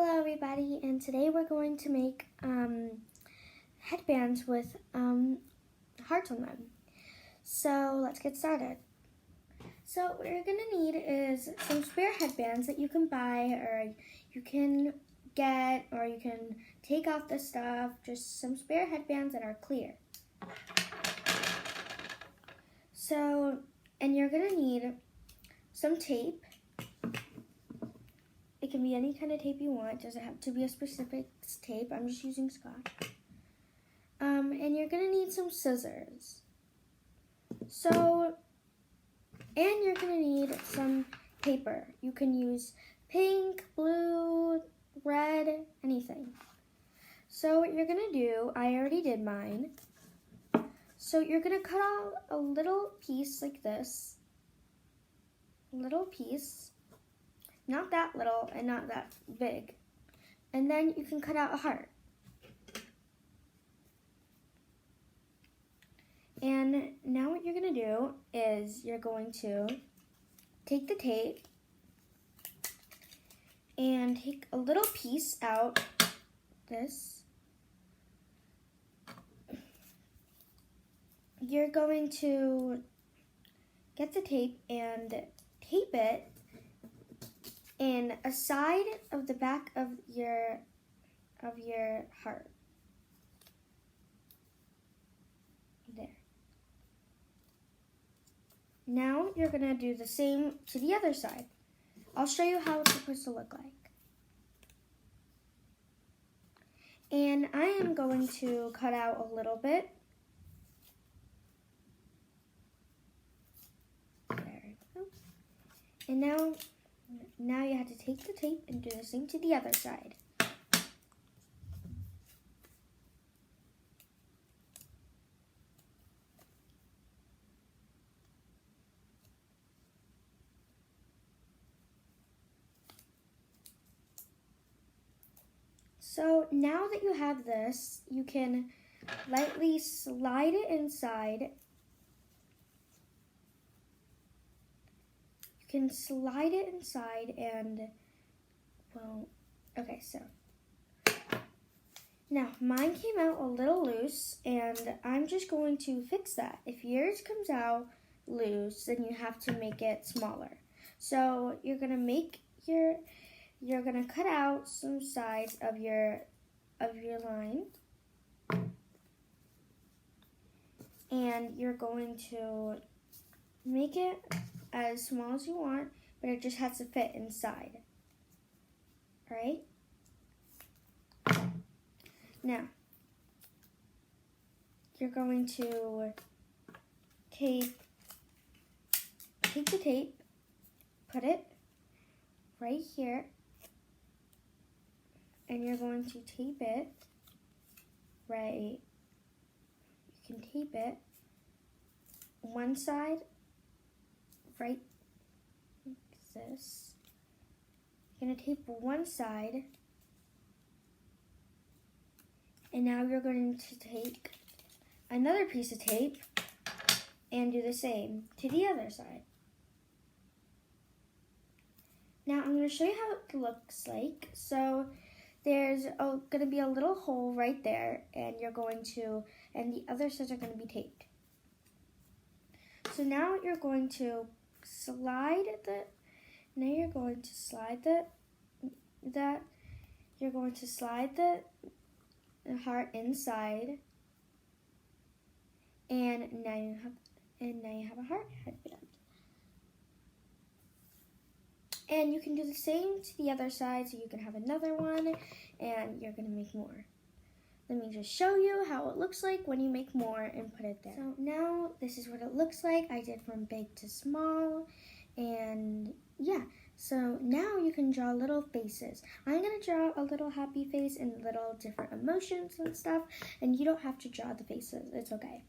Hello everybody, and today we're going to make headbands with hearts on them. So let's get started. So what you're going to need is some spare headbands that you can buy or you can get or you can take off the stuff, just some spare headbands that are clear. So, and you're going to need some tape. It can be any kind of tape you want. It doesn't have to be a specific tape. I'm just using Scotch. And you're going to need some scissors. And you're going to need some paper. You can use pink, blue, red, anything. So what you're going to do, I already did mine. So you're going to cut out a little piece like this. A little piece. Not that little and not that big. And then you can cut out a heart. And now what you're going to do is you're going to take the tape and take a little piece out, this. You're going to get the tape and tape it in a side of the back of your heart. There. Now you're going to do the same to the other side. I'll show you how it's supposed to look like. And I am going to cut out a little bit. There we go. And now you have to take the tape and do the same to the other side. So now that you have this, you can lightly slide it inside. You can slide it inside and, well, okay, so. Now, mine came out a little loose, and I'm just going to fix that. If yours comes out loose, then you have to make it smaller. So you're gonna cut out some sides of your line, and you're going to make it as small as you want, but it just has to fit inside. All right? Now, you're going to take the tape, put it right here, and you're going to tape it right. You can tape it one side right like this. You're going to tape one side, and now you're going to take another piece of tape and do the same to the other side. Now I'm going to show you how it looks like. So there's going to be a little hole right there, and and the other sides are going to be taped. So now you're going to slide the heart inside, and now you have a heart headband. And you can do the same to the other side, so you can have another one, and you're going to make more. Let me just show you how it looks like when you make more and put it there. So now this is what it looks like. I did from big to small, and yeah. So now you can draw little faces. I'm going to draw a little happy face and little different emotions and stuff, and you don't have to draw the faces. It's okay.